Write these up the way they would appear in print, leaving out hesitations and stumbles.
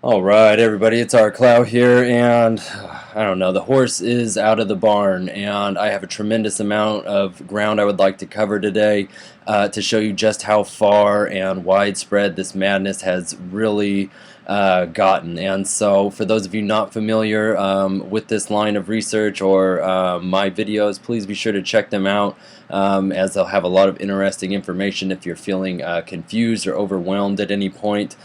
Alright everybody, it's our Clow here, and I don't know, the horse is out of the barn, and I have a tremendous amount of ground I would like to cover today to show you just how far and widespread this madness has really gotten. And so for those of you not familiar with this line of research or my videos, please be sure to check them out, as they'll have a lot of interesting information if you're feeling confused or overwhelmed at any point.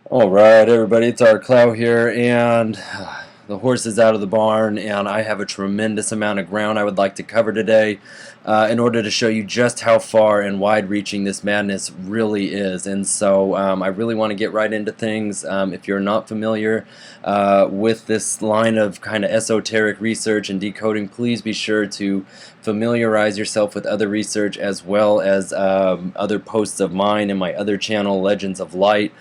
Alright everybody, it's our Clow here, and the horse is out of the barn, and I have a tremendous amount of ground I would like to cover today in order to show you just how far and wide-reaching this madness really is. And so I really want to get right into things. If you're not familiar with this line of kind of esoteric research and decoding, please be sure to familiarize yourself with other research as well as other posts of mine and my other channel, Legends of Light,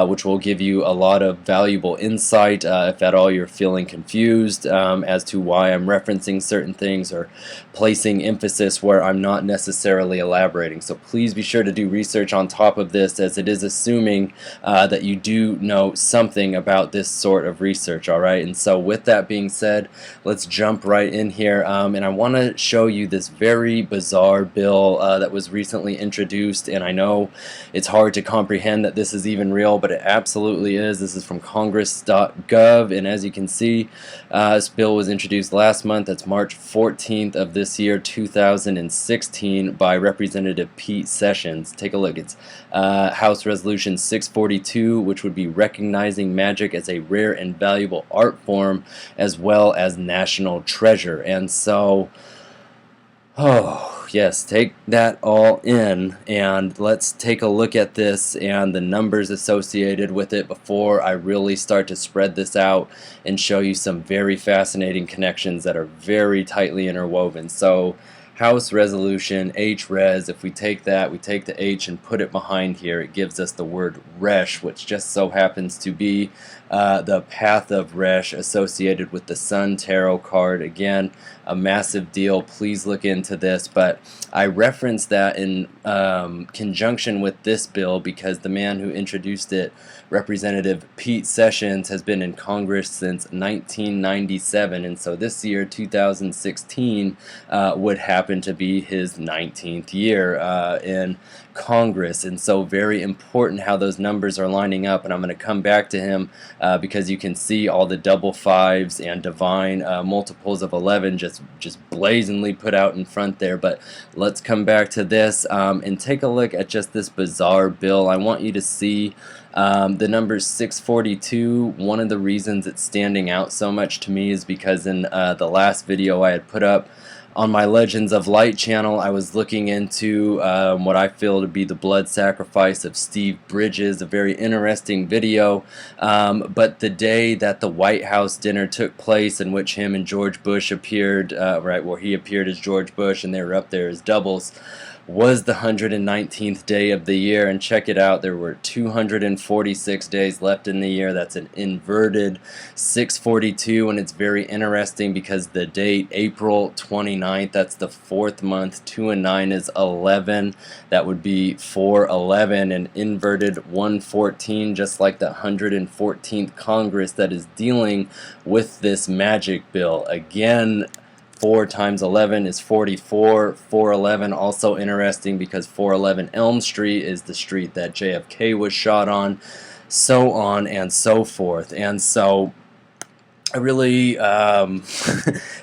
which will give you a lot of valuable insight if at all you're feeling confused as to why I'm referencing certain things or placing emphasis where I'm not necessarily elaborating. So please be sure to do research on top of this, as it is assuming that you do know something about this sort of research. Alright, and so with that being said, let's jump right in here, and I want to show you this very bizarre bill that was recently introduced. And I know it's hard to comprehend that this is even real, but it absolutely is. This is from congress.gov, and as you can see, this bill was introduced last month. That's March 14th of this year, 2016, by Representative Pete Sessions. Take a look. It's House Resolution 642, which would be recognizing magic as a rare and valuable art form as well as national treasure. And so, oh yes, take that all in, and let's take a look at this and the numbers associated with it before I really start to spread this out and show you some very fascinating connections that are very tightly interwoven. So House Resolution HRes, if we take that, we take the H and put it behind here, it gives us the word Resh, which just so happens to be the path of Resh associated with the Sun Tarot card. Again, a massive deal. Please look into this, but I reference that in conjunction with this bill because the man who introduced it, Representative Pete Sessions, has been in Congress since 1997, and so this year, 2016, would happen to be his 19th year in Congress. And so very important how those numbers are lining up, and I'm going to come back to him because you can see all the double fives and divine multiples of 11 just blazingly put out in front there. But let's come back to this and take a look at just this bizarre bill. I want you to see the number 642. One of the reasons it's standing out so much to me is because in the last video I had put up on my Legends of Light channel, I was looking into what I feel to be the blood sacrifice of Steve Bridges, a very interesting video, but the day that the White House dinner took place, in which him and George Bush appeared, right, where he appeared as George Bush and they were up there as doubles, was the 119th day of the year. And check it out, there were 246 days left in the year. That's an inverted 642, and it's very interesting because the date, April 29th, that's the 4th month. 2 and 9 is 11. That would be 411, and inverted 114, just like the 114th Congress that is dealing with this magic bill. Again, 4 times 11 is 44. 411, also interesting because 411 Elm Street is the street that JFK was shot on, so on and so forth. And so I really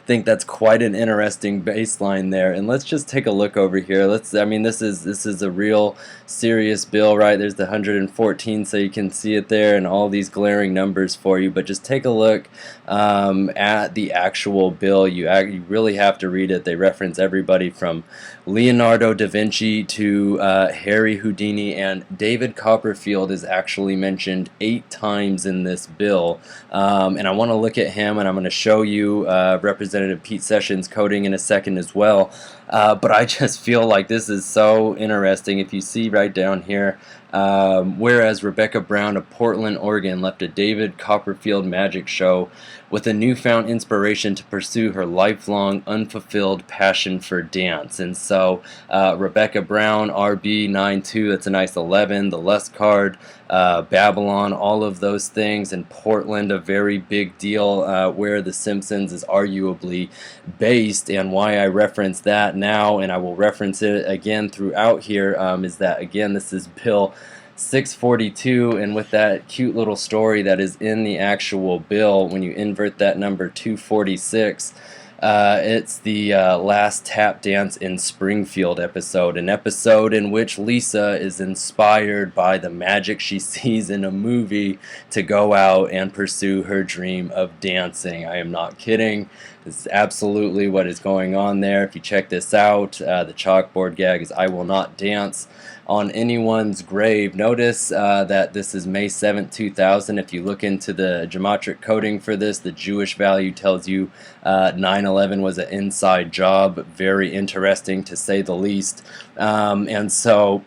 think that's quite an interesting baseline there. And let's just take a look over here. I mean, this is a real serious bill, right? There's the 114, so you can see it there, and all these glaring numbers for you. But just take a look at the actual bill. You really have to read it. They reference everybody from Leonardo da Vinci to Harry Houdini, and David Copperfield is actually mentioned 8 times in this bill. And I want to look at him, and I'm going to show you Representative Pete Sessions' coding in a second as well. But I just feel like this is so interesting. If you see right down here, whereas Rebecca Brown of Portland, Oregon, left a David Copperfield magic show with a newfound inspiration to pursue her lifelong unfulfilled passion for dance. And so Rebecca Brown, RB92, that's a nice 11, the Lust card, Babylon, all of those things, and Portland, a very big deal, where the Simpsons is arguably based. And why I reference that now, and I will reference it again throughout here, is that, again, this is Bill 642, and with that cute little story that is in the actual bill, when you invert that number 246, it's the last tap dance in Springfield episode, an episode in which Lisa is inspired by the magic she sees in a movie to go out and pursue her dream of dancing. I am not kidding. This is absolutely what is going on there. If you check this out, the chalkboard gag is "I will not dance on anyone's grave." Notice that this is May 7th, 2000. If you look into the geometric coding for this, the Jewish value tells you 9/11 was an inside job. Very interesting, to say the least. And so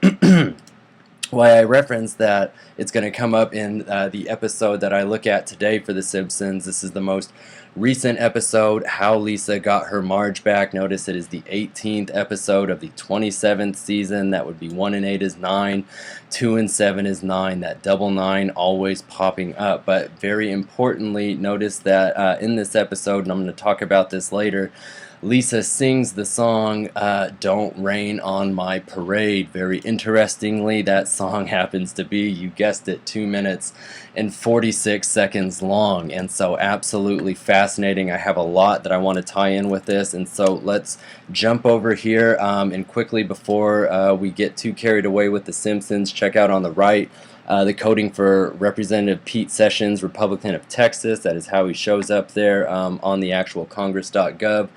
why I reference that, it's going to come up in the episode that I look at today for The Simpsons. This is the most recent episode, How Lisa Got Her Marge Back. Notice it is the 18th episode of the 27th season. That would be 1 and 8 is 9, 2 and 7 is 9. That double 9 always popping up. But very importantly, notice that in this episode, and I'm going to talk about this later, Lisa sings the song "Don't Rain on My Parade." Very interestingly, that song happens to be, you guessed it, 2 minutes and 46 seconds long, and so absolutely fascinating. I have a lot that I want to tie in with this, and so let's jump over here and quickly, before we get too carried away with The Simpsons, check out on the right the coding for Representative Pete Sessions, Republican of Texas. That is how he shows up there on the actual congress.gov.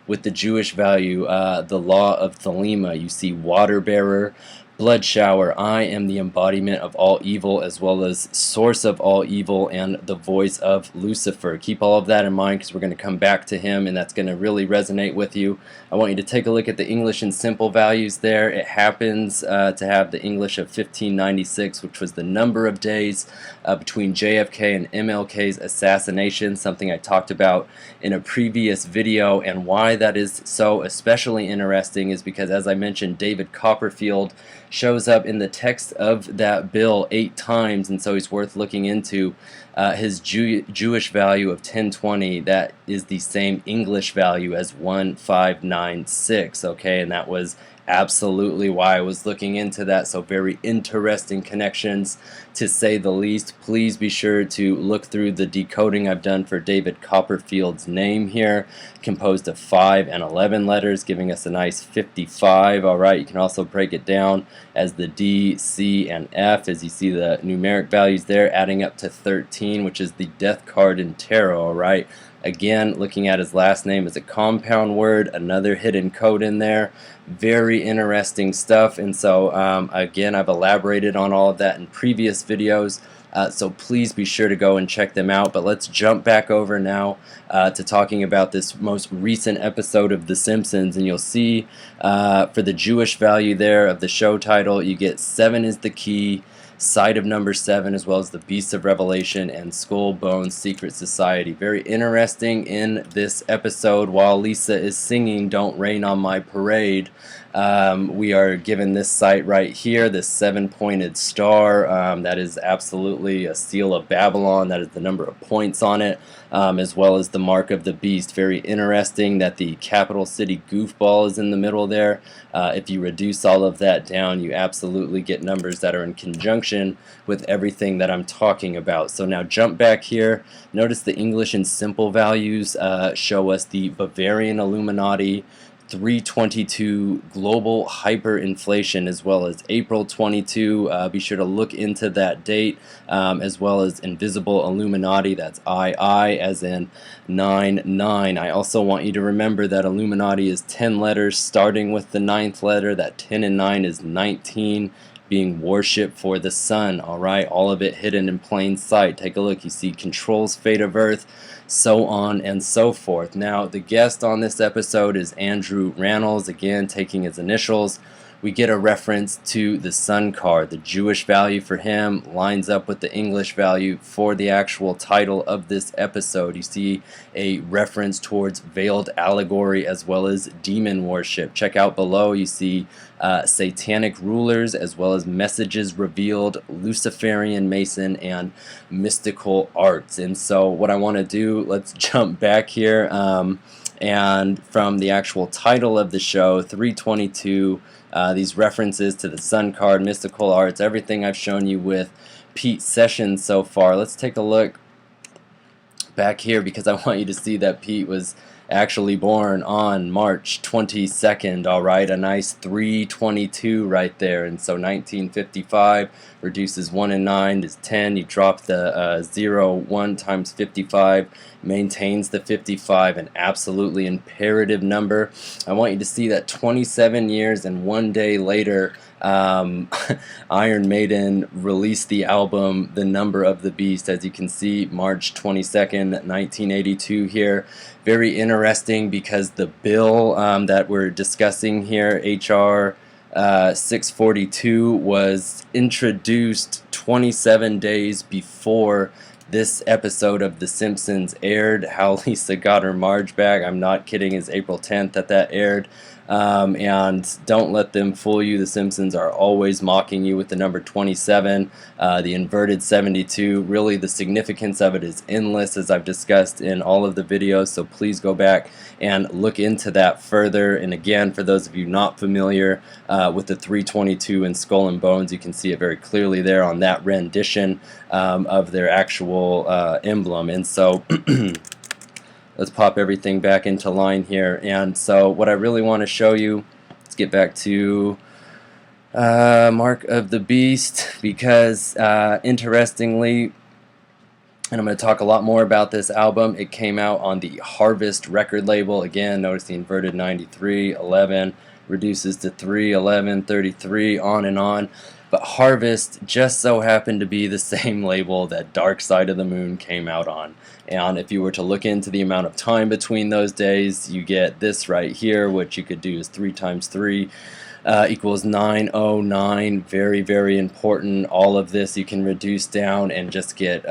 With the Jewish value, the law of Thelema, you see water bearer, blood shower, I am the embodiment of all evil, as well as source of all evil, and the voice of Lucifer. Keep all of that in mind, because we're going to come back to him, and that's going to really resonate with you. I want you to take a look at the English and simple values there. It happens to have the English of 1596, which was the number of days between JFK and MLK's assassination, something I talked about in a previous video. And why that is so especially interesting is because, as I mentioned, David Copperfield shows up in the text of that bill 8 times, and so he's worth looking into. His Jewish value of 1020, that is the same English value as 1596, okay, and that was absolutely why I was looking into that. So very interesting connections, to say the least. Please be sure to look through the decoding I've done for David Copperfield's name here, composed of 5 and 11 letters, giving us a nice 55. Alright, you can also break it down as the D, C, and F, as you see the numeric values there, adding up to 13, which is the death card in tarot. Alright, again, looking at his last name as a compound word, another hidden code in there. Very interesting stuff, and so again, I've elaborated on all of that in previous videos, so please be sure to go and check them out. But let's jump back over now to talking about this most recent episode of The Simpsons, and you'll see for the Jewish value there of the show title, you get 7 is the key, Side of number 7, as well as the Beasts of Revelation and Skull Bones Secret Society. Very interesting in this episode, while Lisa is singing "Don't Rain on My Parade," We are given this site right here, this 7-pointed star. That is absolutely a seal of Babylon. That is the number of points on it, as well as the mark of the beast. Very interesting that the capital city goofball is in the middle there. If you reduce all of that down, you absolutely get numbers that are in conjunction with everything that I'm talking about. So now jump back here. Notice the English and simple values show us the Bavarian Illuminati, 322 global hyperinflation, as well as April 22. Be sure to look into that date, as well as Invisible Illuminati. That's II as in 99. I also want you to remember that Illuminati is 10 letters starting with the 9th letter. That 10 and 9 is 19, being worship for the sun. Alright, all of it hidden in plain sight. Take a look. You see controls fate of earth, so on and so forth. Now, the guest on this episode is Andrew Rannells, again taking his initials. We get a reference to the sun card. The Jewish value for him lines up with the English value for the actual title of this episode. You see a reference towards veiled allegory as well as demon worship. Check out below. You see satanic rulers as well as messages revealed, Luciferian Mason, and mystical arts. And so what I want to do, let's jump back here, and from the actual title of the show, 322, these references to the sun card, mystical arts, everything I've shown you with Pete Sessions so far. Let's take a look back here because I want you to see that Pete was actually born on March 22nd, alright, a nice 322 right there. And so 1955 reduces 1 and 9 is 10. You drop the 0, 1 times 55 maintains the 55, an absolutely imperative number. I want you to see that 27 years and 1 day later, Iron Maiden released the album The Number of the Beast. As you can see, March 22nd, 1982 here. Very interesting because the bill that we're discussing here, HR 642, was introduced 27 days before this episode of The Simpsons aired. How Lisa got her Marge back, I'm not kidding, is April 10th that aired. And don't let them fool you. The Simpsons are always mocking you with the number 27, the inverted 72. Really, the significance of it is endless, as I've discussed in all of the videos, so please go back and look into that further. And again, for those of you not familiar with the 322 in Skull and Bones, you can see it very clearly there on that rendition of their actual emblem. And so let's pop everything back into line here. And so what I really want to show you, let's get back to Mark of the Beast, because interestingly, and I'm going to talk a lot more about this album, it came out on the Harvest record label. Again, notice the inverted 93, 11, reduces to 3, 11, 33, on and on. But Harvest just so happened to be the same label that Dark Side of the Moon came out on. And if you were to look into the amount of time between those days, you get this right here, which you could do is 3 times 3 equals 909. Very, very important. All of this you can reduce down and just get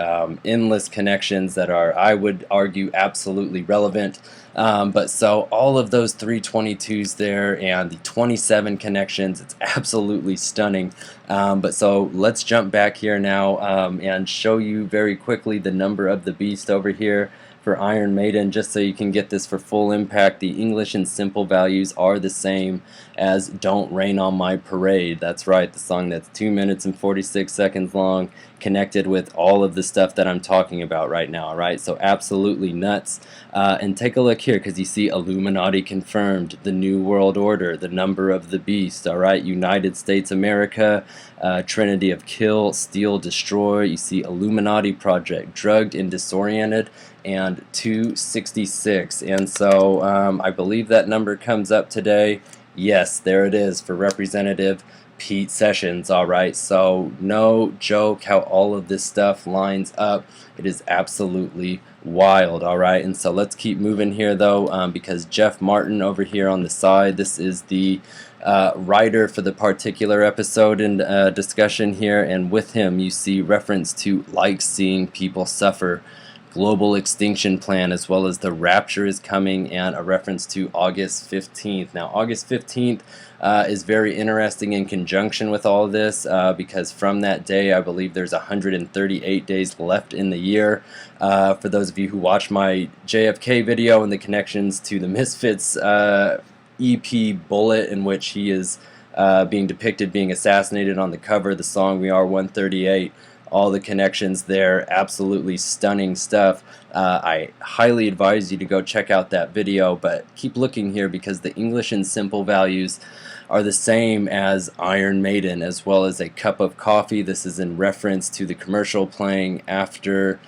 endless connections that are, I would argue, absolutely relevant. But so all of those 322s there and the 27 connections, it's absolutely stunning. But so let's jump back here now and show you very quickly the number of the beast over here for Iron Maiden, just so you can get this for full impact. The English and simple values are the same as Don't Rain on My Parade. That's right, the song that's 2 minutes and 46 seconds long, connected with all of the stuff that I'm talking about right now, alright? So absolutely nuts. And take a look here, because you see Illuminati confirmed, the New World Order, the number of the beast, alright? United States America, Trinity of Kill, Steal, Destroy. You see Illuminati Project, Drugged and Disoriented, and 266. And so I believe that number comes up today. Yes, there it is for Representative Pete Sessions. Alright, so no joke how all of this stuff lines up. It is absolutely wild. Alright, and so let's keep moving here though, because Jeff Martin over here on the side, this is the writer for the particular episode and discussion here, and with him you see reference to like seeing people suffer. global extinction plan, as well as the rapture is coming, and a reference to August 15th. Now, August 15th is very interesting in conjunction with all of this because from that day, I believe there's 138 days left in the year. For those of you who watched my JFK video and the connections to the Misfits EP Bullet, in which he is being depicted being assassinated on the cover, the song We Are 138, all the connections there, absolutely stunning stuff. I highly advise you to go check out that video, but keep looking here because the English and simple values are the same as Iron Maiden, as well as a cup of coffee. This is in reference to the commercial playing after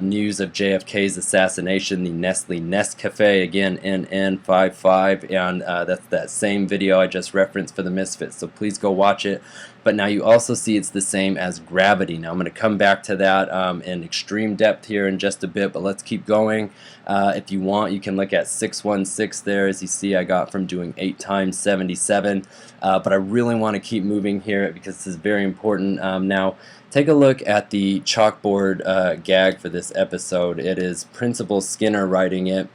news of JFK's assassination, the Nestle Nescafe, again NN55, and that's that same video I just referenced for the Misfits, so please go watch it. But now you also see it's the same as gravity. Now I'm going to come back to that in extreme depth here in just a bit, but let's keep going. If you want, you can look at 616 there. As you see, I got from doing 8 times 77, but I really want to keep moving here because this is very important. Now take a look at the chalkboard gag for this episode. It is Principal Skinner writing it.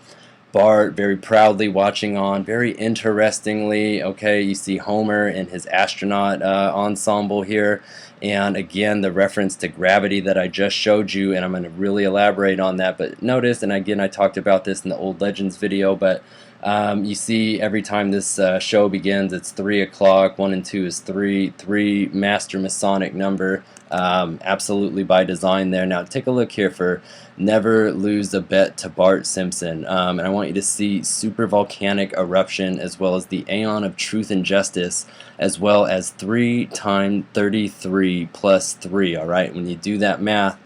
Bart very proudly watching on. Very interestingly, okay, you see Homer and his astronaut ensemble here, and again the reference to gravity that I just showed you, and I'm going to really elaborate on that. But notice, and again I talked about this in the Old Legends video, but you see every time this show begins, it's 3 o'clock. 1 and 2 is 3 master Masonic number, absolutely by design there. Now take a look here for never lose a bet to Bart Simpson, and I want you to see super volcanic eruption, as well as the Aeon of Truth and Justice, as well as 3 times 33 plus 3. Alright, when you do that math,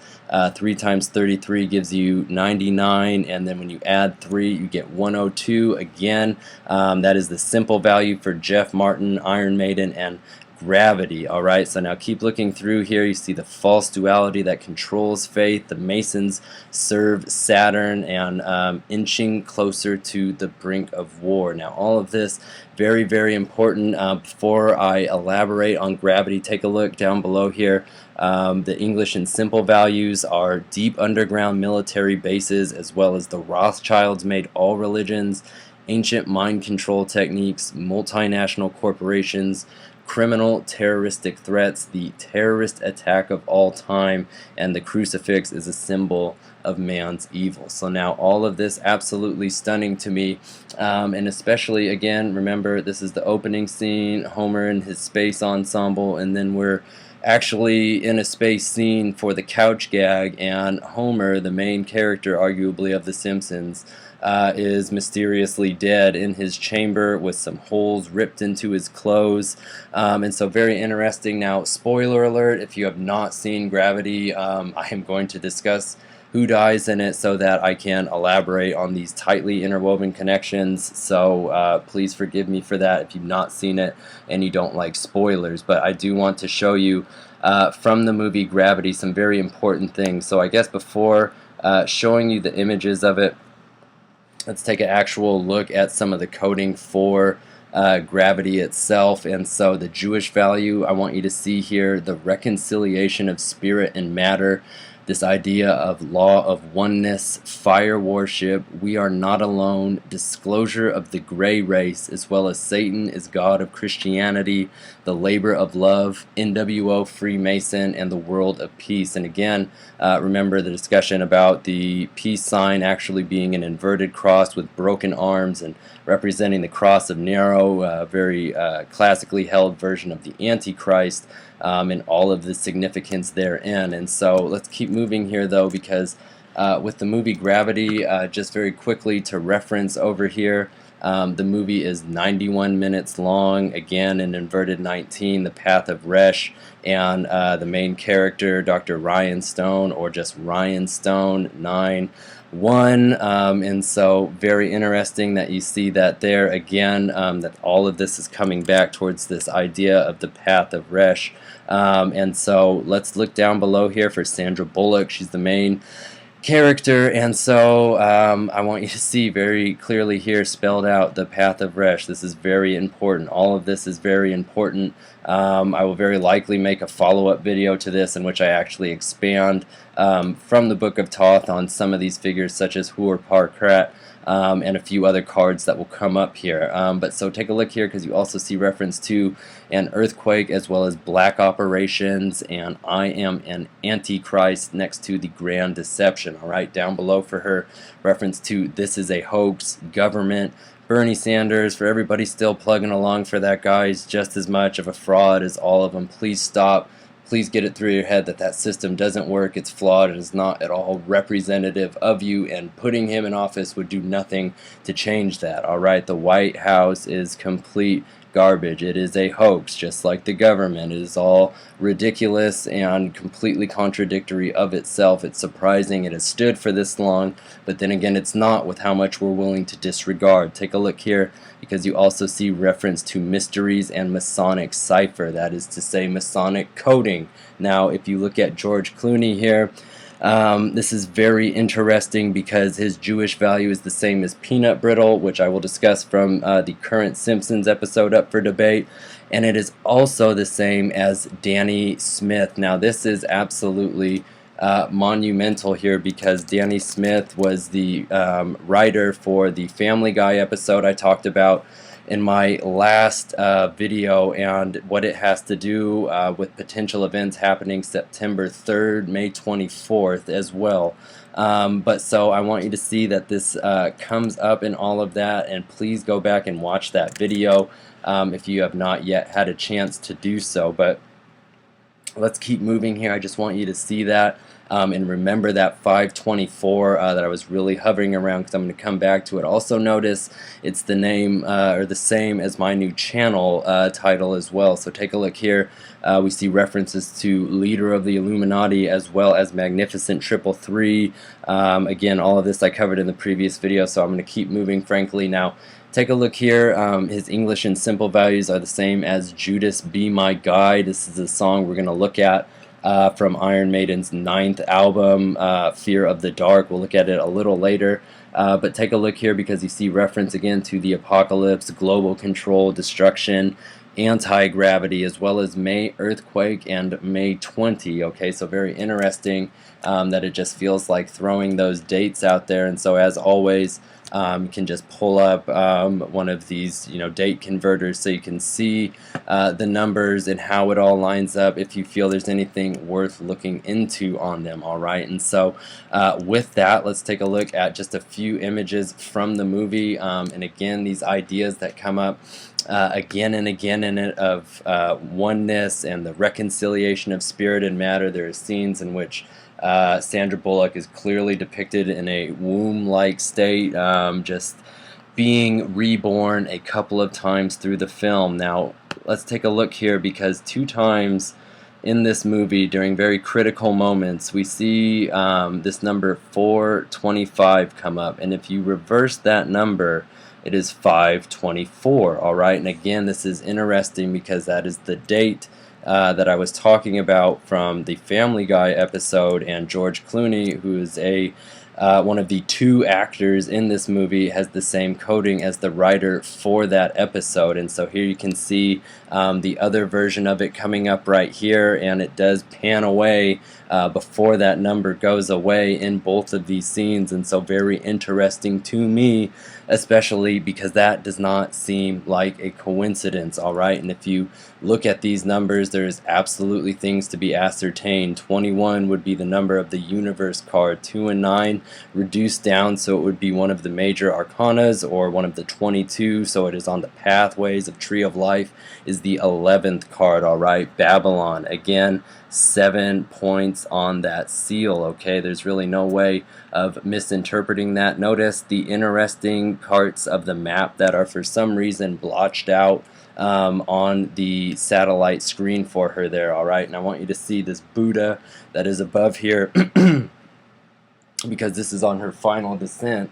3 times 33 gives you 99, and then when you add 3 you get 102 again. That is the simple value for Jeff Martin, Iron Maiden, and gravity. Alright, so now keep looking through here. You see the false duality that controls faith. The Masons serve Saturn, and inching closer to the brink of war. Now all of this very, very important. Before I elaborate on gravity, take a look down below here. The English and simple values are deep underground military bases, as well as the Rothschilds made all religions, ancient mind control techniques, multinational corporations, criminal terroristic threats, the terrorist attack of all time, and the crucifix is a symbol of man's evil. So now all of this absolutely stunning to me, and especially again, remember this is the opening scene, Homer and his space ensemble, and then we're actually in a space scene for the couch gag, and Homer, the main character arguably of The Simpsons, is mysteriously dead in his chamber with some holes ripped into his clothes, and so very interesting. Now spoiler alert, if you have not seen Gravity, I am going to discuss who dies in it so that I can elaborate on these tightly interwoven connections, so please forgive me for that if you've not seen it and you don't like spoilers. But I do want to show you from the movie Gravity some very important things. So I guess before showing you the images of it, let's take an actual look at some of the coding for gravity itself. And so the Jewish value, I want you to see here the reconciliation of spirit and matter, this idea of law of oneness, fire worship, we are not alone, disclosure of the gray race, as well as Satan is God of Christianity, the labor of love, NWO Freemason, and the world of peace. And again, remember the discussion about the peace sign actually being an inverted cross with broken arms and representing the cross of Nero, a very classically held version of the Antichrist, and all of the significance therein. And so let's keep moving here though, because with the movie Gravity, just very quickly to reference over here, the movie is 91 minutes long, again in inverted 19, the path of Resh, and the main character, Dr. Ryan Stone, or just Ryan Stone, 9-1, and so very interesting that you see that there again, that all of this is coming back towards this idea of the path of Resh. And so let's look down below here for Sandra Bullock. She's the main character, and so I want you to see very clearly here spelled out the path of Resh. This is very important. All of this is very important. I will very likely make a follow-up video to this in which I actually expand from the Book of Thoth on some of these figures such as Hur Parkrat, and a few other cards that will come up here. But so take a look here, because you also see reference to an earthquake as well as black operations and I am an antichrist next to the grand deception. Alright, down below for her, reference to this is a hoax, government, Bernie Sanders, for everybody still plugging along for that guy, is just as much of a fraud as all of them. Please stop. Please get it through your head that that system doesn't work, it's flawed, it is not at all representative of you, and putting him in office would do nothing to change that. Alright, the White House is complete garbage. It is a hoax, just like the government. It is all ridiculous and completely contradictory of itself. It's surprising it has stood for this long, but then again it's not, with how much we're willing to disregard. Take a look here, because you also see reference to mysteries and Masonic cipher, that is to say Masonic coding. Now if you look at George Clooney here, this is very interesting because his Jewish value is the same as peanut brittle, which I will discuss from the current Simpsons episode up for debate, and it is also the same as Danny Smith. Now this is absolutely monumental here, because Danny Smith was the writer for the Family Guy episode I talked about in my last video, and what it has to do with potential events happening September 3rd, May 24th as well. But so I want you to see that this comes up in all of that, and please go back and watch that video if you have not yet had a chance to do so. But let's keep moving here. I just want you to see that and remember that 524 that I was really hovering around, because I'm going to come back to it. Also notice it's the name or the same as my new channel title as well. So take a look here. We see references to Leader of the Illuminati as well as Magnificent 333. Again, all of this I covered in the previous video, so I'm going to keep moving, frankly. Now take a look here. His English and simple values are the same as Judas Be My Guide. This is a song we're going to look at from Iron Maiden's 9th album, Fear of the Dark. We'll look at it a little later. But take a look here, because you see reference again to the apocalypse, global control, destruction, anti-gravity, as well as May earthquake and May 20. Okay, so very interesting that it just feels like throwing those dates out there. And so as always, you can just pull up one of these date converters so you can see the numbers and how it all lines up if you feel there's anything worth looking into on them. Alright, and so with that, let's take a look at just a few images from the movie, and again these ideas that come up again and again in it of oneness and the reconciliation of spirit and matter. There are scenes in which Sandra Bullock is clearly depicted in a womb-like state, just being reborn a couple of times through the film. Now let's take a look here, because 2 times in this movie during very critical moments we see this number 425 come up, and if you reverse that number it is 524. Alright, and again this is interesting because that is the date that I was talking about from the Family Guy episode, and George Clooney, who is one of the 2 actors in this movie, has the same coding as the writer for that episode. And so here you can see the other version of it coming up right here, and it does pan away before that number goes away in both of these scenes. And so very interesting to me, especially because that does not seem like a coincidence. Alright, and if you look at these numbers, there's absolutely things to be ascertained. 21 would be the number of the universe card. 2 and 9 reduced down, so it would be one of the major arcanas, or one of the 22, so it is on the pathways of Tree of Life, is the 11th card. Alright, Babylon, again 7 points on that seal. Okay, there's really no way of misinterpreting that. Notice the interesting parts of the map that are for some reason blotched out on the satellite screen for her there. Alright, and I want you to see this Buddha that is above here because this is on her final descent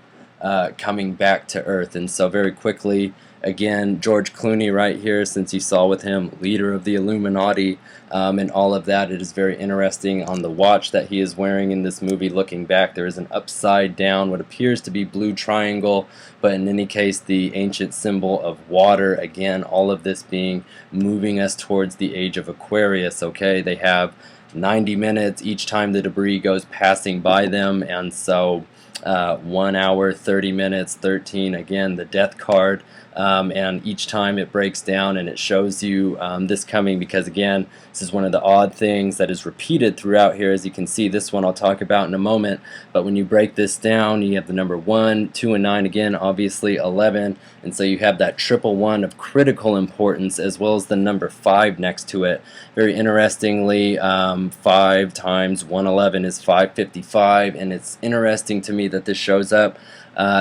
coming back to Earth. And so very quickly, Again, George Clooney right here, since you saw with him, leader of the Illuminati, and all of that. It is very interesting on the watch that he is wearing in this movie. Looking back, there is an upside down, what appears to be blue triangle, but in any case, the ancient symbol of water. Again, all of this being moving us towards the age of Aquarius. Okay, they have 90 minutes each time the debris goes passing by them, and so 1 hour, 30 minutes, 13, again, the death card. And each time it breaks down and it shows you this coming, because again, this is one of the odd things that is repeated throughout here. As you can see, this one I'll talk about in a moment, but when you break this down, you have the number 1, 2, and 9, again, obviously 11, and so you have that triple 1 of critical importance, as well as the number 5 next to it. Very interestingly, 5 times 111 is 555, and it's interesting to me that this shows up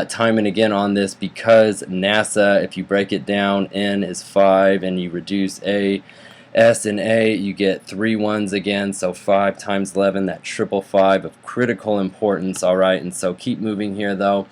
time and again on this, because NASA, if you break it down, N is 5 and you reduce A, S and A, you get 3 ones again, so 5 times 11, that triple 5 of critical importance. Alright, and so keep moving here though.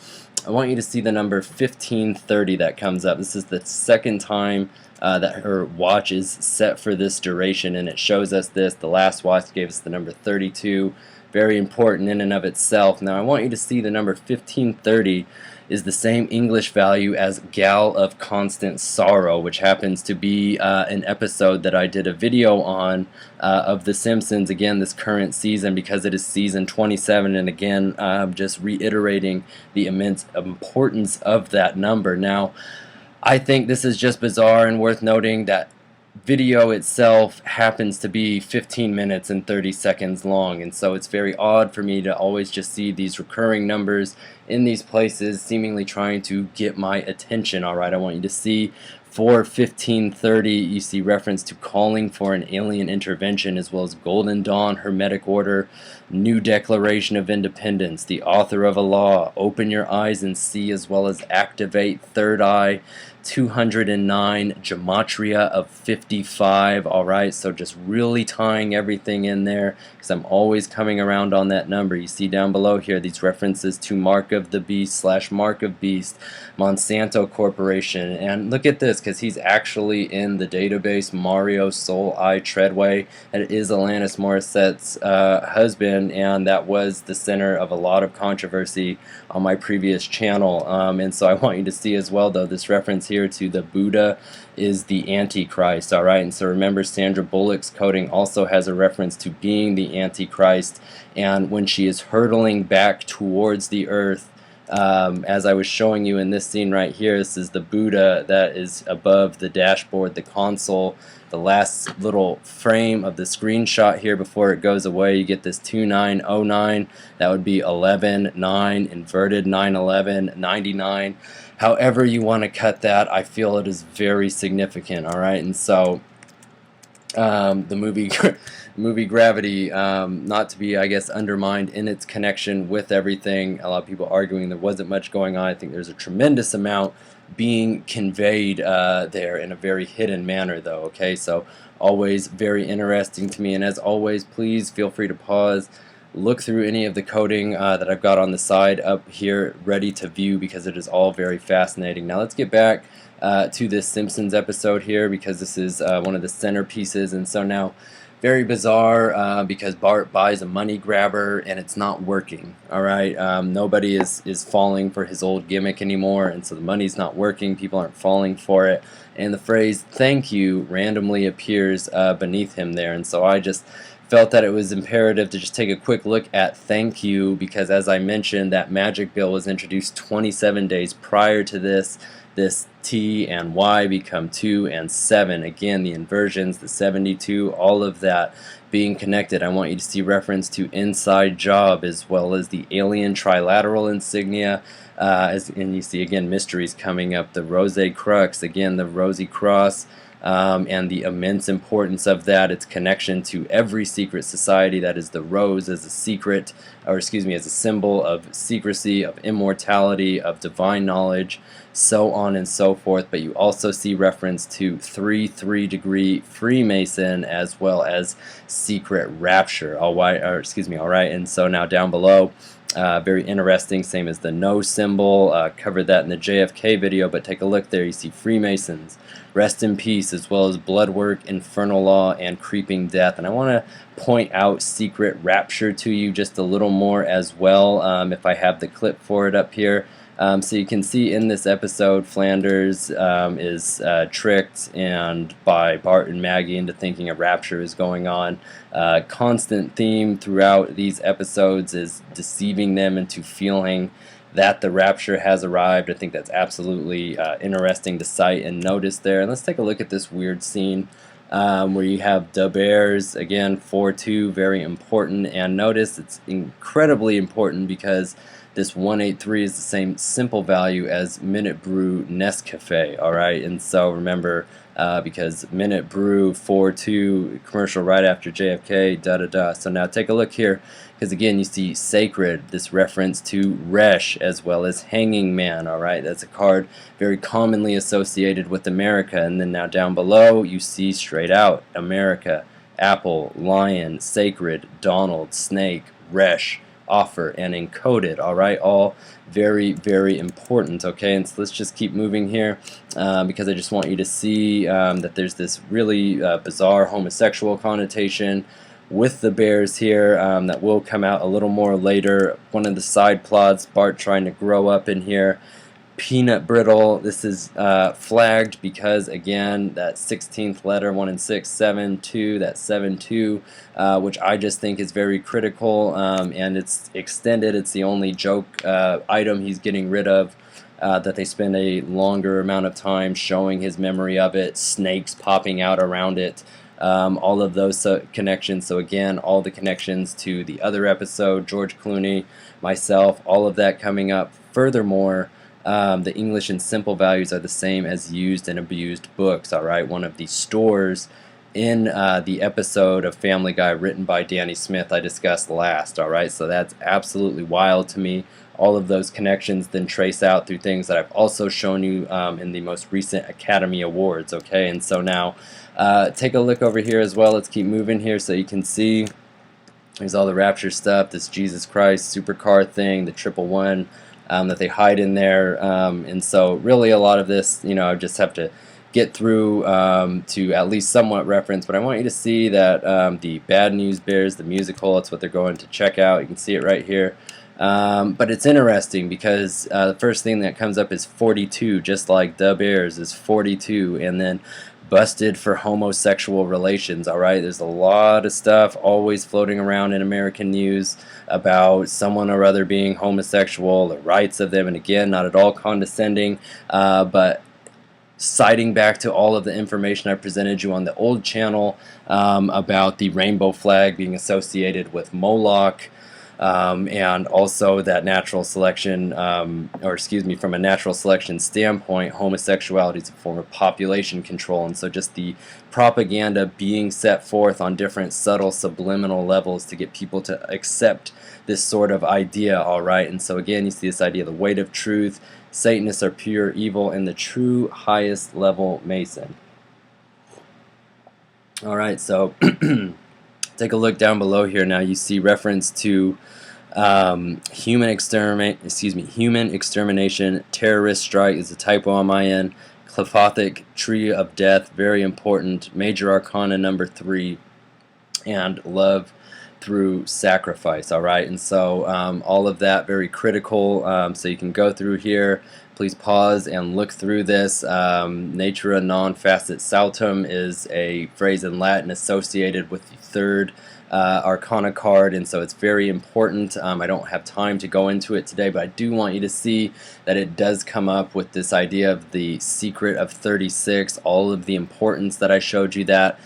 I want you to see the number 1530 that comes up. This is the second time that her watch is set for this duration, and it shows us this. The last watch gave us the number 32. Very important in and of itself. Now I want you to see the number 1530 is the same English value as Gal of Constant Sorrow, which happens to be an episode that I did a video on of The Simpsons, again, this current season, because it is season 27, and again, just reiterating the immense importance of that number. Now, I think this is just bizarre and worth noting that video itself happens to be 15 minutes and 30 seconds long, and so it's very odd for me to always just see these recurring numbers in these places seemingly trying to get my attention. Alright, I want you to see for 1530, you see reference to calling for an alien intervention, as well as Golden Dawn, Hermetic Order, New Declaration of Independence, the author of a law, open your eyes and see, as well as activate third eye, 209, gematria of 55. Alright, so just really tying everything in there, because I'm always coming around on that number. You see down below here these references to Mark of the Beast / Mark of Beast, Monsanto Corporation, and look at this, because he's actually in the database, Mario Soul Eye Treadway. It is Alanis Morissette's husband, and that was the center of a lot of controversy on my previous channel. And so I want you to see as well, though, this reference here to the Buddha is the Antichrist. Alright, and so remember, Sandra Bullock's coding also has a reference to being the Antichrist, and when she is hurtling back towards the earth, as I was showing you in this scene right here, this is the Buddha that is above the dashboard, the console, the last little frame of the screenshot here before it goes away. You get this 2909, that would be 11, 9, inverted 911, 99. However you want to cut that, I feel it is very significant. Alright, and so the movie Gravity, not to be, I guess, undermined in its connection with everything. A lot of people arguing there wasn't much going on. I think there's a tremendous amount being conveyed there in a very hidden manner, though. Okay, so always very interesting to me, and as always, please feel free to pause, look through any of the coding that I've got on the side up here ready to view, because it is all very fascinating. Now let's get back to this Simpsons episode here, because this is one of the centerpieces. And so now, very bizarre, because Bart buys a money grabber and it's not working. Alright, nobody is falling for his old gimmick anymore, and so the money's not working, people aren't falling for it, and the phrase "thank you" randomly appears beneath him there. And so I just felt that it was imperative to just take a quick look at "thank you," because as I mentioned, that magic bill was introduced 27 days prior to this. This T and Y become 2 and 7. Again, the inversions, the 72, all of that being connected. I want you to see reference to inside job, as well as the alien trilateral insignia. And you see again mysteries coming up. The Rose Crux, again the Rosy Cross. And the immense importance of that, its connection to every secret society. That is the rose as a secret, or excuse me, as a symbol of secrecy, of immortality, of divine knowledge, so on and so forth. But you also see reference to 3-degree Freemason, as well as secret rapture. Alright, and so now down below, Very interesting, same as the no symbol. Covered that in the JFK video, but take a look there. You see Freemasons, rest in peace, as well as blood work, infernal law, and creeping death. And I want to point out secret rapture to you just a little more as well, if I have the clip for it up here. So you can see in this episode, Flanders is tricked by Bart and Maggie into thinking a rapture is going on. Constant theme throughout these episodes is deceiving them into feeling that the rapture has arrived. I think that's absolutely interesting to cite and notice there. And let's take a look at this weird scene where you have the Bears, again, 4-2, very important. And notice it's incredibly important because this 183 is the same simple value as Minute Brew Nescafe, alright? And so remember, because Minute Brew 4-2, commercial right after JFK, da-da-da. So now take a look here, because again, you see Sacred, this reference to Resh, as well as Hanging Man, alright? That's a card very commonly associated with America. And then now down below, you see straight out, America, Apple, Lion, Sacred, Donald, Snake, Resh, Offer, and Encoded, alright? All very, very important, okay? And so let's just keep moving here because I just want you to see that there's this really bizarre homosexual connotation with the Bears here that will come out a little more later. One of the side plots, Bart trying to grow up in here. Peanut brittle. This is flagged because, again, that 16th letter, 1 and 6, 7, 2, that 7, 2, which I just think is very critical, and it's extended. It's the only joke item he's getting rid of, that they spend a longer amount of time showing his memory of it, snakes popping out around it, all of those connections. So again, all the connections to the other episode, George Clooney, myself, all of that coming up. Furthermore, the English and simple values are the same as used and abused books, alright? One of the stores in the episode of Family Guy written by Danny Smith I discussed last, alright? So that's absolutely wild to me. All of those connections then trace out through things that I've also shown you in the most recent Academy Awards, okay? And so now, take a look over here as well. Let's keep moving here so you can see there's all the Rapture stuff, this Jesus Christ supercar thing, the 111, that they hide in there, and so really a lot of this, you know, I just have to get through to at least somewhat reference, but I want you to see that the Bad News Bears, the musical, it's what they're going to check out. You can see it right here. But it's interesting because the first thing that comes up is 42, just like the Bears is 42, and then busted for homosexual relations, alright? There's a lot of stuff always floating around in American news about someone or other being homosexual, the rights of them, and again, not at all condescending, but citing back to all of the information I presented you on the old channel about the rainbow flag being associated with Moloch, and also that natural selection, or excuse me, from a natural selection standpoint, homosexuality is a form of population control, and so just the propaganda being set forth on different subtle subliminal levels to get people to accept this sort of idea, alright? And so again, you see this idea of the weight of truth, Satanists are pure evil, and the true highest level Mason. Alright, so take a look down below here. Now you see reference to human extermination, terrorist strike is a typo on my end, Clephothic, tree of death, very important, major arcana number 3, and love through sacrifice, alright? And so all of that very critical, so you can go through here. Please pause and look through this. Natura non facet saltum is a phrase in Latin associated with the third Arcana card, and so it's very important. I don't have time to go into it today, but I do want you to see that it does come up with this idea of the secret of 36, all of the importance that I showed you that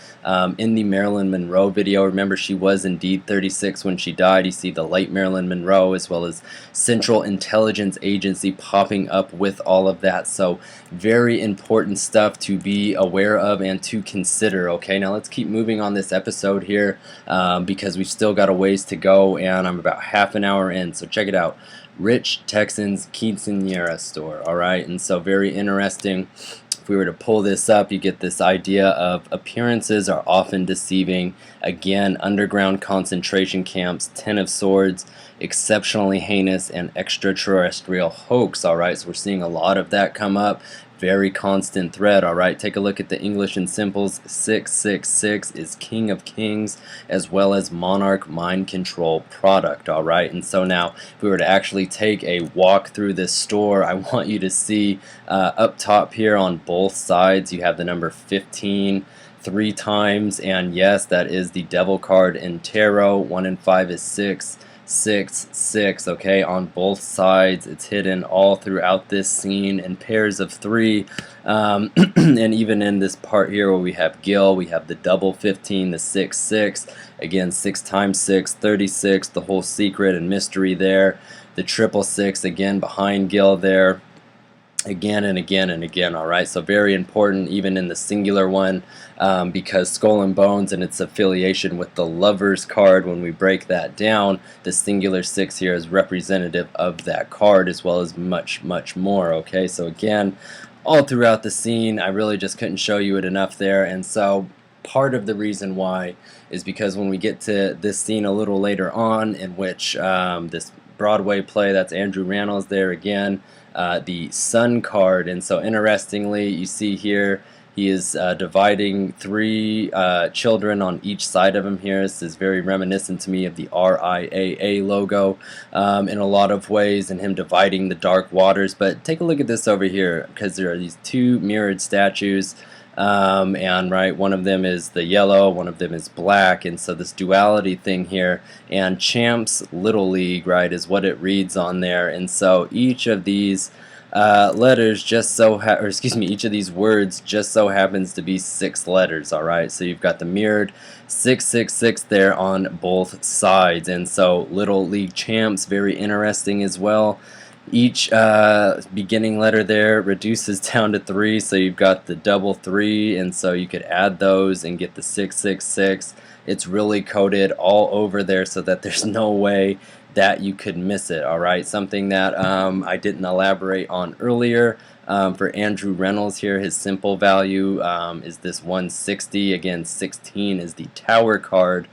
in the Marilyn Monroe video. Remember, she was indeed 36 when she died. You see the late Marilyn Monroe as well as Central Intelligence Agency popping up with all of that. So very important stuff to be aware of and to consider. Okay, now let's keep moving on this episode here. Because we've still got a ways to go, and I'm about half an hour in, so check it out. Rich Texans Quinceañera store, alright? And so very interesting. If we were to pull this up, you get this idea of appearances are often deceiving. Again, underground concentration camps, Ten of Swords, exceptionally heinous and extraterrestrial hoax. Alright, so we're seeing a lot of that come up. Very constant thread. Alright, take a look at the English and Simples. 666 is King of Kings as well as Monarch Mind Control product. Alright, and so now if we were to actually take a walk through this store, I want you to see up top here on both sides you have the number 15 3 times, and yes, that is the devil card in tarot. 1 and 5 is 6. 6, 6, okay, on both sides. It's hidden all throughout this scene in pairs of 3, and even in this part here where we have Gil, we have the double 15, the 6, 6, again 6 times 6, 36, the whole secret and mystery there. The triple 6 again behind Gil there, again and again and again. Alright, so very important even in the singular one, because Skull and Bones and its affiliation with the Lovers card, when we break that down, the singular 6 here is representative of that card as well as much more. Okay, so again, all throughout the scene, I really just couldn't show you it enough there. And so part of the reason why is because when we get to this scene a little later on, in which this Broadway play, that's Andrew Rannells there again, the Sun card. And so interestingly, you see here he is dividing 3 children on each side of him here. This is very reminiscent to me of the RIAA logo in a lot of ways, and him dividing the dark waters. But take a look at this over here, because there are these 2 mirrored statues, and right, one of them is the yellow, one of them is black, and so this duality thing here, and Champs Little League, right, is what it reads on there. And so each of these letters just so each of these words just so happens to be 6 letters. Alright, so you've got the mirrored 666 there on both sides. And so Little League Champs, very interesting as well. Each beginning letter there reduces down to 3, so you've got the double 3, and so you could add those and get the 666. It's really coded all over there so that there's no way that you could miss it. Alright, something that I didn't elaborate on earlier, for Andrew Rannells here, his simple value is this 160. Again, 16 is the Tower card,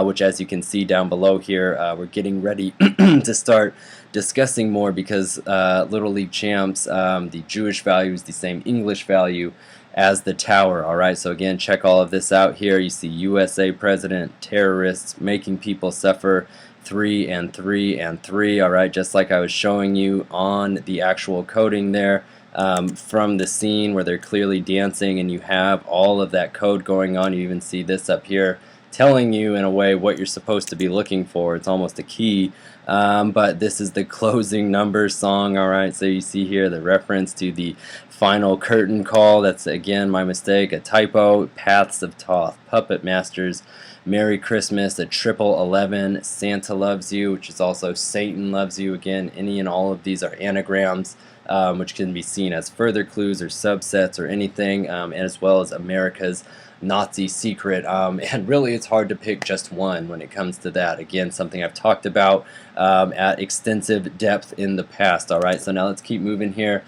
which, as you can see down below here, we're getting ready to start discussing more, because Little League Champs, the Jewish value is the same English value as the Tower. Alright, so again, check all of this out here. You see USA President, terrorists, making people suffer, 3 and 3 and 3. Alright, just like I was showing you on the actual coding there, from the scene where they're clearly dancing, and you have all of that code going on. You even see this up here telling you in a way what you're supposed to be looking for. It's almost a key, but this is the closing number song. Alright, so you see here the reference to the final curtain call. That's again my mistake, a typo. Paths of Thoth, Puppet Masters, Merry Christmas, a 1111, Santa Loves You, which is also Satan Loves You. Again, any and all of these are anagrams, which can be seen as further clues or subsets or anything, as well as America's Nazi Secret, and really it's hard to pick just one when it comes to that. Again, something I've talked about at extensive depth in the past. Alright, so now let's keep moving here,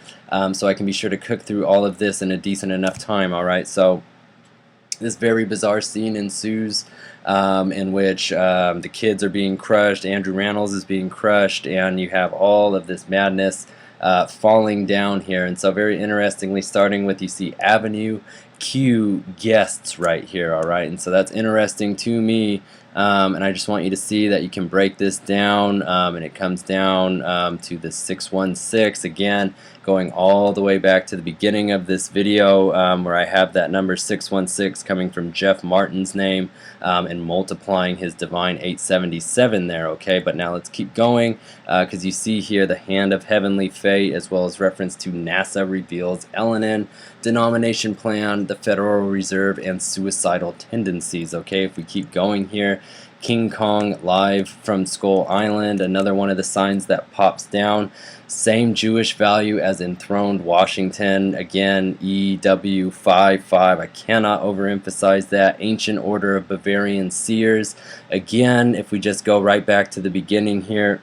so I can be sure to cook through all of this in a decent enough time. Alright, so this very bizarre scene ensues, in which the kids are being crushed, Andrew Rannells is being crushed, and you have all of this madness falling down here. And so very interestingly, starting with, you see Avenue Q guests right here. Alright, and so that's interesting to me, and I just want you to see that you can break this down, and it comes down to the 616, again going all the way back to the beginning of this video, where I have that number 616 coming from Jeff Martin's name, and multiplying his divine 877 there. Okay, but now let's keep going, because you see here the Hand of Heavenly Fate, as well as reference to NASA reveals LNN denomination plan, the Federal Reserve, and suicidal tendencies. Okay, if we keep going here, King Kong live from Skull Island, another one of the signs that pops down. Same Jewish value as enthroned Washington. Again, EW55. I cannot overemphasize that. Ancient Order of Bavarian Seers. Again, if we just go right back to the beginning here,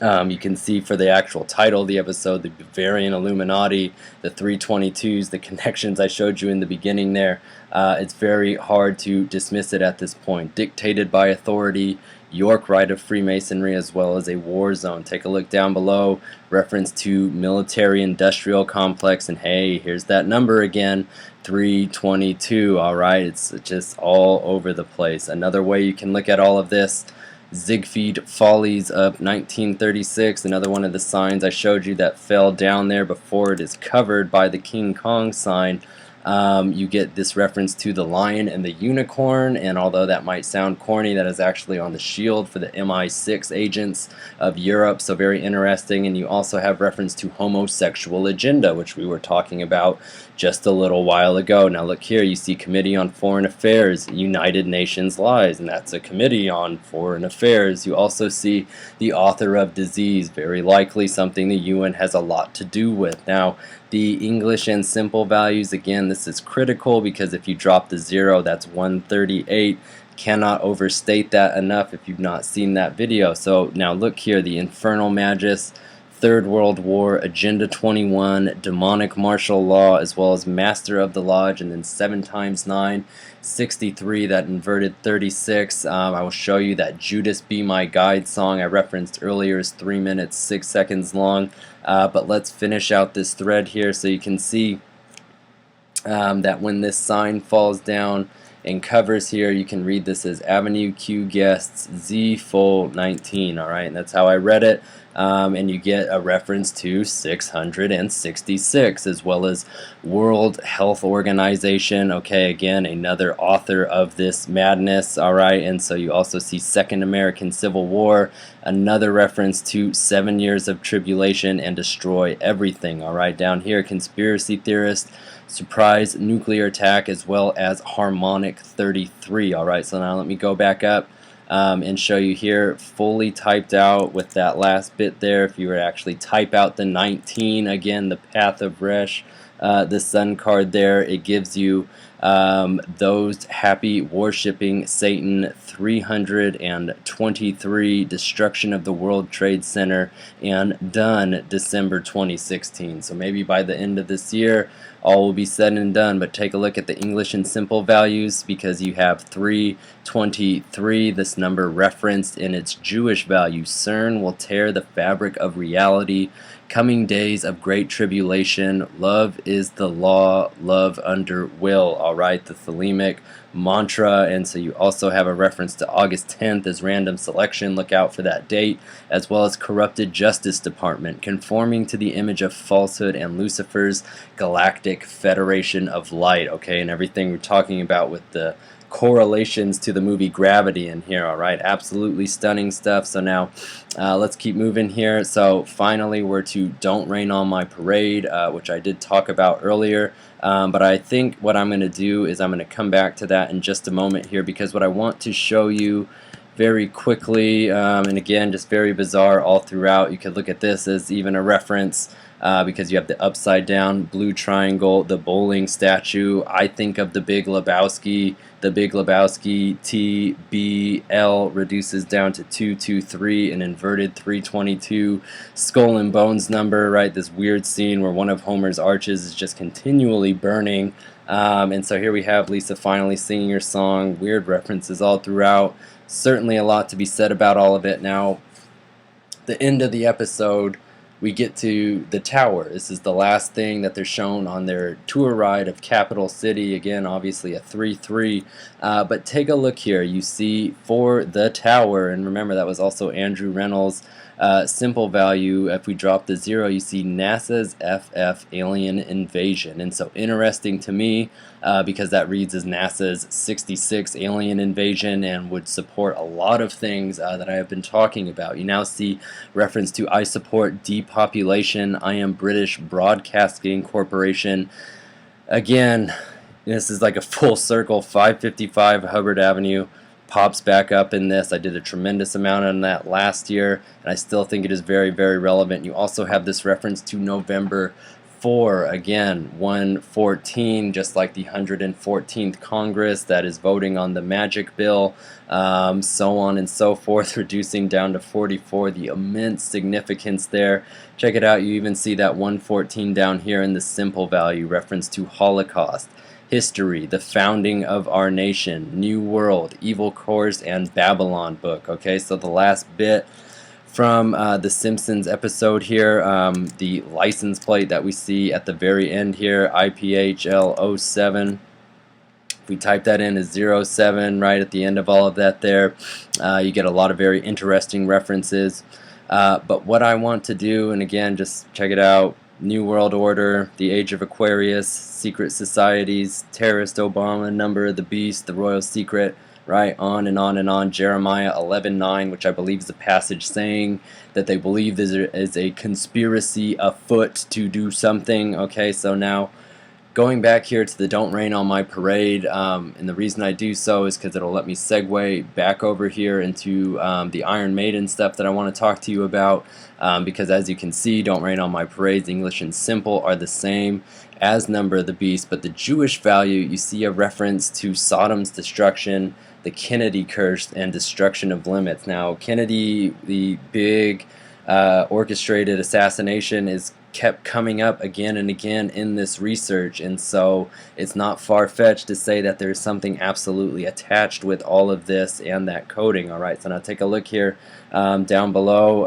You can see for the actual title of the episode, the Bavarian Illuminati, the 322s, the connections I showed you in the beginning there. It's very hard to dismiss it at this point. Dictated by authority, York Rite of Freemasonry, as well as a war zone. Take a look down below, reference to military industrial complex, and hey, here's that number again, 322. Alright, it's just all over the place. Another way you can look at all of this, Ziegfeld Follies of 1936, another one of the signs I showed you that fell down there before it is covered by the King Kong sign. You get this reference to the lion and the unicorn, and although that might sound corny, that is actually on the shield for the MI6 agents of Europe, so very interesting. And you also have reference to homosexual agenda, which we were talking about just a little while ago. Now look here, you see Committee on Foreign Affairs, United Nations Lies, and that's a Committee on Foreign Affairs. You also see the author of disease, very likely something the UN has a lot to do with. Now, the English and simple values, again, this is critical because if you drop the 0, that's 138. Cannot overstate that enough if you've not seen that video. So now look here, the Infernal Magus, Third World War, Agenda 21, Demonic Martial Law, as well as Master of the Lodge, and then 7 times 9, 63, that inverted 36. I will show you that Judas Be My Guide song I referenced earlier is 3 minutes 6 seconds long. But let's finish out this thread here so you can see that when this sign falls down and covers here, you can read this as Avenue Q Guests Z Full 19. Alright, and that's how I read it. And you get a reference to 666, as well as World Health Organization. Okay, again, another author of this madness. Alright, and so you also see Second American Civil War, another reference to 7 years of tribulation and destroy everything. Alright, down here, conspiracy theorist, surprise nuclear attack, as well as harmonic 33. Alright, so now let me go back up and show you here, fully typed out with that last bit there. If you were to actually type out the 19, again, the Path of Resh, the Sun card there, it gives you those happy worshipping Satan 323, destruction of the World Trade Center, and done December 2016. So maybe by the end of this year all will be said and done, but take a look at the English and simple values, because you have 323, this number referenced in its Jewish value. CERN will tear the fabric of reality. Coming days of great tribulation. Love is the law, love under will. Alright, the Thelemic mantra. And so you also have a reference to August 10th as random selection. Look out for that date. As well as corrupted Justice Department, conforming to the image of falsehood, and Lucifer's Galactic Federation of Light. Okay, and everything we're talking about with the correlations to the movie Gravity in here. Alright, absolutely stunning stuff. So now let's keep moving here. So finally we're to Don't Rain on My Parade, which I did talk about earlier, but I think what I'm going to do is I'm going to come back to that in just a moment here, because what I want to show you very quickly, and again, just very bizarre all throughout. You could look at this as even a reference, because you have the upside down blue triangle, the bowling statue. I think of the Big Lebowski. The Big Lebowski, TBL reduces down to 223, an inverted 322 skull and bones number, right? This weird scene where one of Homer's arches is just continually burning. And so here we have Lisa finally singing her song, weird references all throughout. Certainly a lot to be said about all of it. Now, the end of the episode, we get to the tower. This is the last thing that they're shown on their tour ride of Capital City. Again, obviously a 3-3. But take a look here. You see for the tower, and remember that was also Andrew Reynolds' simple value. If we drop the 0, you see NASA's FF alien invasion. And so interesting to me, because that reads as NASA's 66 alien invasion and would support a lot of things that I have been talking about. You now see reference to I support depopulation. I am British Broadcasting Corporation. Again, this is like a full circle. 555 Hubbard Avenue pops back up in this. I did a tremendous amount on that last year, and I still think it is very, very relevant. You also have this reference to November 4, again, 114, just like the 114th Congress that is voting on the magic bill, so on and so forth, reducing down to 44, the immense significance there. Check it out, you even see that 114 down here in the simple value, reference to Holocaust, history, the founding of our nation, New World, Evil Course, and Babylon book. Okay, so the last bit from the Simpsons episode here, the license plate that we see at the very end here, IPHL07. If we type that in as 07 right at the end of all of that there, you get a lot of very interesting references. But what I want to do, and again, just check it out, New World Order, the Age of Aquarius, Secret Societies, Terrorist Obama, Number of the Beast, the Royal Secret, right, on and on and on. Jeremiah 11:9, which I believe is the passage saying that they believe there is a conspiracy afoot to do something. Okay, so now going back here to the Don't Rain on My Parade, and the reason I do so is because it'll let me segue back over here into the Iron Maiden stuff that I want to talk to you about, because as you can see, Don't Rain on My Parade, English and simple, are the same as Number of the Beast, but the Jewish value, you see a reference to Sodom's destruction, the Kennedy curse, and destruction of limits. Now, Kennedy, the big orchestrated assassination, is kept coming up again and again in this research, and so it's not far-fetched to say that there's something absolutely attached with all of this and that coding. All right, so now take a look here down below,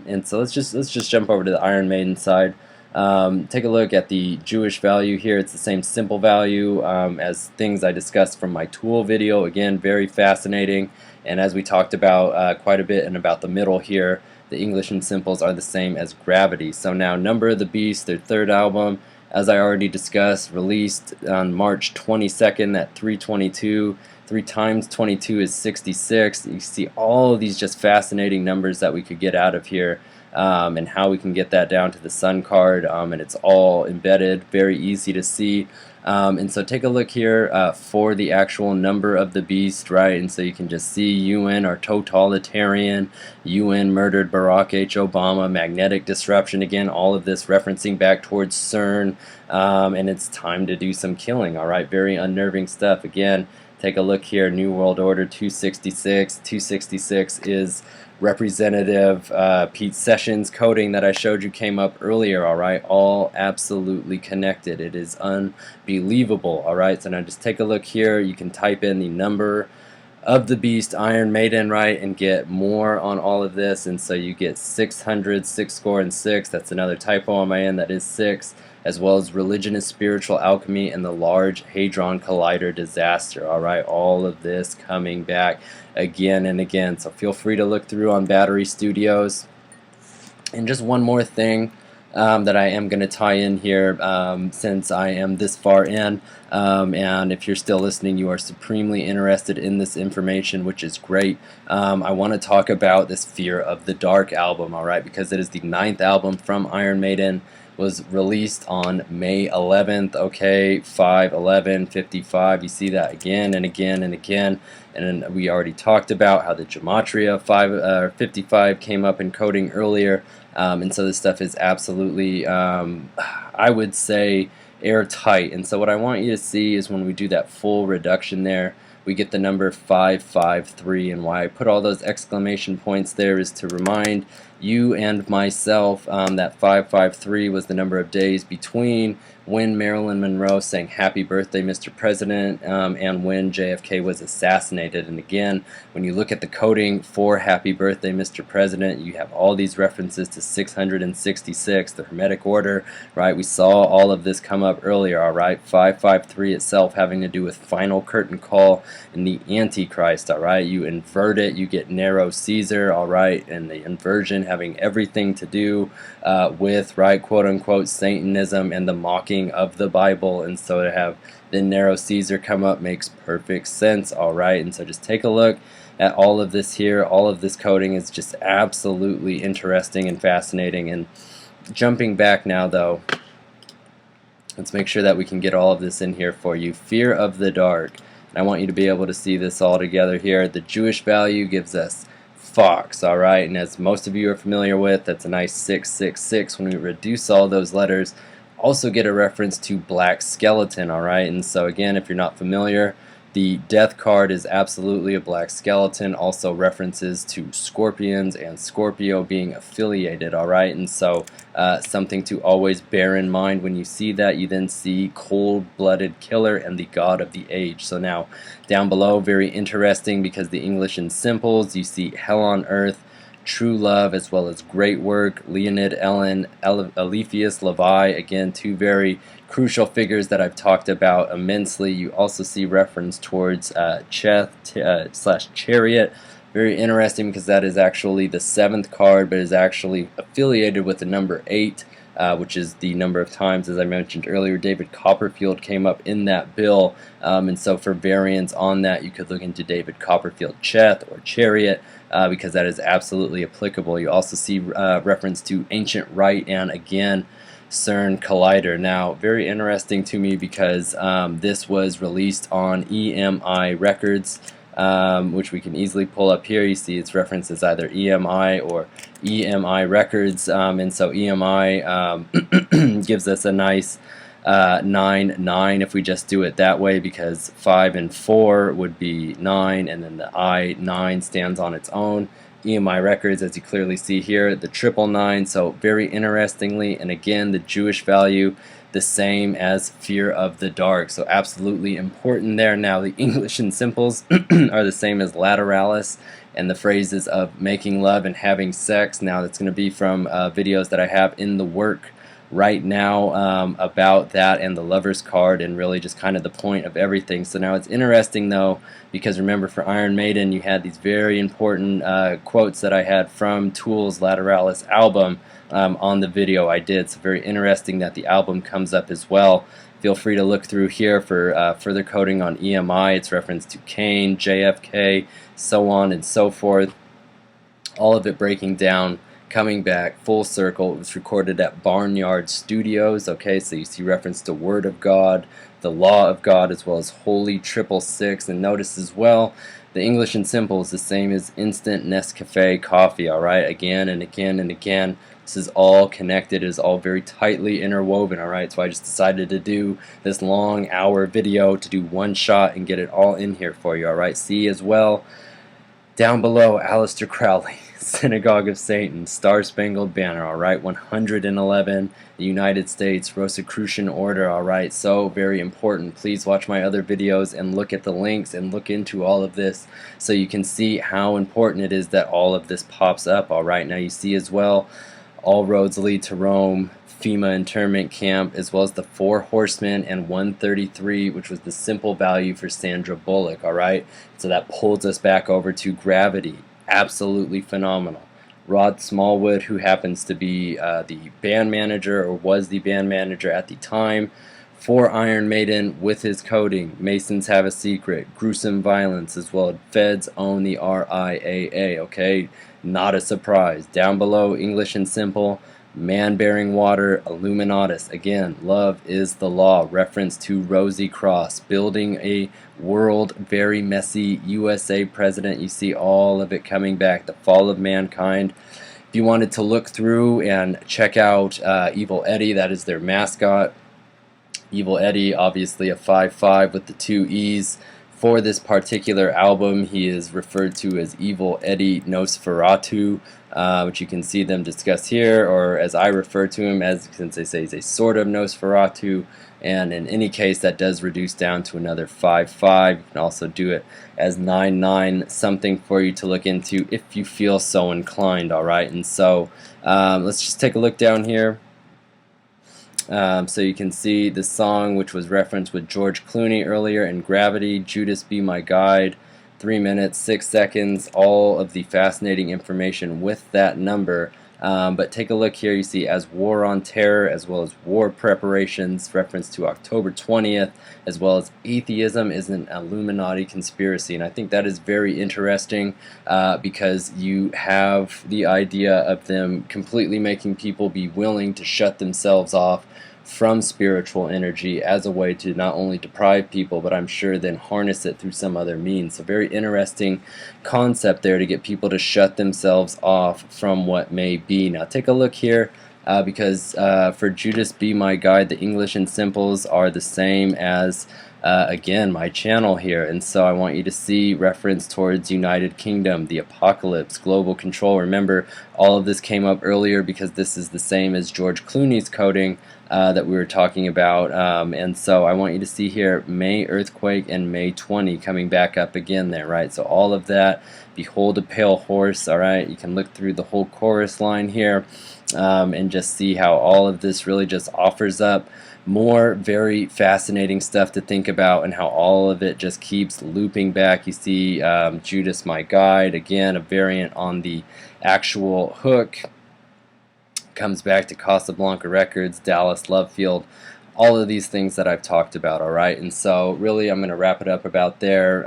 and so let's just jump over to the Iron Maiden side. Take a look at the Jewish value here. It's the same simple value as things I discussed from my tool video. Again, very fascinating, and as we talked about quite a bit and about the middle here, the English and simples are the same as Gravity. So now Number of the Beast, their third album, as I already discussed, released on March 22nd at 322. 3 times 22 is 66. You see all of these just fascinating numbers that we could get out of here, and how we can get that down to the Sun card, and it's all embedded, very easy to see. And so take a look here for the actual Number of the Beast, right? And so you can just see UN are totalitarian, UN murdered Barack H. Obama, magnetic disruption, again, all of this referencing back towards CERN, and it's time to do some killing, all right? Very unnerving stuff. Again, take a look here, New World Order 266. 266 is Representative Pete Sessions coding that I showed you came up earlier, all right? All absolutely connected. It is unbelievable, all right? So now just take a look here. You can type in the Number of the Beast, Iron Maiden, right, and get more on all of this. And so you get 600, 6 score and 6. That's another typo on my end. That is 6. As well as Religion and Spiritual Alchemy and the Large Hadron Collider Disaster. All right, all of this coming back again and again. So feel free to look through on Battery Studios. And just one more thing that I am going to tie in here, since I am this far in, and if you're still listening, you are supremely interested in this information, which is great. I want to talk about this Fear of the Dark album, all right, because it is the 9th album from Iron Maiden. Was released on May 11th, okay, 5/11/55. You see that again and again and again, and we already talked about how the gematria 55 came up in coding earlier, and so this stuff is absolutely, I would say, airtight. And so what I want you to see is when we do that full reduction there, we get the number 553, and why I put all those exclamation points there is to remind you and myself that 553 was the number of days between when Marilyn Monroe sang Happy Birthday Mr. President and when JFK was assassinated. And again, when you look at the coding for Happy Birthday Mr. President, you have all these references to 666, the Hermetic Order, right? We saw all of this come up earlier, all right? 553 itself having to do with final curtain call and the Antichrist, all right? You invert it, you get Nero Caesar, all right? And the inversion having everything to do with, right, quote-unquote, Satanism and the mocking of the Bible. And so to have the Nero Caesar come up makes perfect sense, all right? And so just take a look at all of this here. All of this coding is just absolutely interesting and fascinating. And jumping back now, though, let's make sure that we can get all of this in here for you. Fear of the Dark. And I want you to be able to see this all together here. The Jewish value gives us Fox, all right? And as most of you are familiar with, that's a nice 666. When we reduce all those letters, also get a reference to black skeleton, alright? And so again, if you're not familiar, the death card is absolutely a black skeleton, also references to scorpions and Scorpio being affiliated, alright? And so something to always bear in mind when you see that. You then see cold-blooded killer and the god of the age. So now down below, very interesting, because the English in simples, you see hell on earth, true love, as well as great work, Leonid, Ellen, Alephius, Levi, again, two very crucial figures that I've talked about immensely. You also see reference towards Cheth / Chariot. Very interesting, because that is actually the 7th card, but is actually affiliated with the number 8, which is the number of times, as I mentioned earlier, David Copperfield came up in that bill. And so for variants on that, you could look into David Copperfield Cheth or Chariot, because that is absolutely applicable. You also see reference to Ancient Rite and, again, CERN Collider. Now, very interesting to me, because this was released on EMI Records, which we can easily pull up here. You see its reference is either EMI or EMI Records, and so EMI gives us a nice 9-9 if we just do it that way, because 5 and 4 would be 9, and then the I-9 stands on its own. EMI Records, as you clearly see here, the 999. So very interestingly, and again, the Jewish value the same as Fear of the Dark. So absolutely important there. Now the English and simples are the same as lateralis, and the phrases of making love and having sex. Now that's going to be from videos that I have in the work right now about that and the Lover's card, and really just kind of the point of everything. So now it's interesting though, because remember, for Iron Maiden you had these very important quotes that I had from Tool's Lateralis album on the video I did. So very interesting that the album comes up as well. Feel free to look through here for further coding on EMI. It's reference to Kane, JFK, so on and so forth. All of it breaking down, coming back full circle. It was recorded at Barnyard Studios. Okay, so you see reference to Word of God, the Law of God, as well as Holy 666. And notice as well, the English and simple is the same as instant Nescafe coffee. All right, again and again and again. This is all connected. It is all very tightly interwoven. All right, so I just decided to do this long hour video to do one shot and get it all in here for you. All right, see as well down below, Aleister Crowley, Synagogue of Satan, Star Spangled Banner, alright, 111, the United States, Rosicrucian Order, alright, so very important. Please watch my other videos and look at the links and look into all of this so you can see how important it is that all of this pops up, alright. Now you see as well, all roads lead to Rome, FEMA internment camp, as well as the 4 Horsemen and 133, which was the simple value for Sandra Bullock, alright? So that pulls us back over to Gravity. Absolutely phenomenal. Rod Smallwood, who happens to be the band manager, or was the band manager at the time for Iron Maiden, with his coding. Masons Have a Secret, Gruesome Violence, as well as Feds Own the RIAA, okay? Not a surprise. Down below, English and Simple, Man Bearing Water, Illuminatus. Again, love is the law. Reference to Rosie Cross. Building a world, very messy USA president. You see all of it coming back. The Fall of Mankind. If you wanted to look through and check out Evil Eddie, that is their mascot. Evil Eddie, obviously a 5-5 with the 2 E's. For this particular album, he is referred to as Evil Eddie Nosferatu, which you can see them discuss here, or as I refer to him as, since they say he's a sort of Nosferatu, and in any case that does reduce down to another 5-5. You can also do it as 9-9, something for you to look into if you feel so inclined, alright? And so let's just take a look down here. So you can see the song which was referenced with George Clooney earlier in Gravity, Judas Be My Guide, 3 minutes, 6 seconds, all of the fascinating information with that number. But take a look here, you see as War on Terror, as well as War Preparations, reference to October 20th, as well as Atheism is an Illuminati conspiracy. And I think that is very interesting because you have the idea of them completely making people be willing to shut themselves off from spiritual energy as a way to not only deprive people, but I'm sure then harness it through some other means. So very interesting concept there to get people to shut themselves off from what may be. Now take a look here. because for Judas Be My Guide, the English and simples are the same as again my channel here, and so I want you to see reference towards United Kingdom, the Apocalypse, Global Control. Remember, all of this came up earlier because this is the same as George Clooney's coding that we were talking about, and so I want you to see here May earthquake and May 20 coming back up again there, right? So all of that, behold a pale horse, all right? You can look through the whole chorus line here and just see how all of this really just offers up more very fascinating stuff to think about, and how all of it just keeps looping back. You see Judas My Guide, again a variant on the actual hook, comes back to Casablanca Records, Dallas Love Field, all of these things that I've talked about, alright? And so really I'm going to wrap it up about there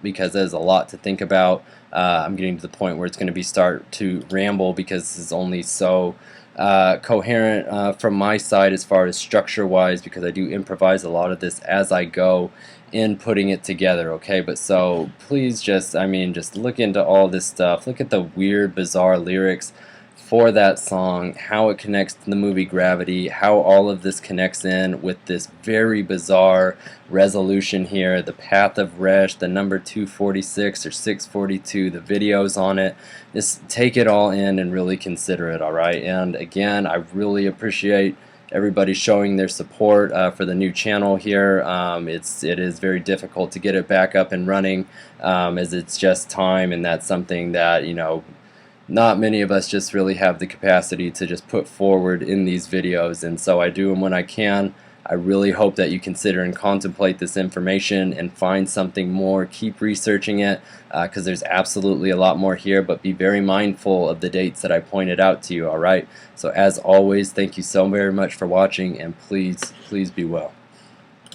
because there's a lot to think about. I'm getting to the point where it's going to start to ramble because this is only so coherent from my side as far as structure wise, because I do improvise a lot of this as I go in putting it together, okay? But so please just look into all this stuff, look at the weird bizarre lyrics for that song, how it connects to the movie Gravity, how all of this connects in with this very bizarre resolution here, the path of Resh, the number 246 or 642, the videos on it. Just take it all in and really consider it, alright? And again, I really appreciate everybody showing their support for the new channel here. It is very difficult to get it back up and running as it's just time, and that's something that, you know, not many of us just really have the capacity to just put forward in these videos, and so I do them when I can. I really hope that you consider and contemplate this information and find something more. Keep researching it because there's absolutely a lot more here, but be very mindful of the dates that I pointed out to you, alright? So as always, thank you so very much for watching, and please be well.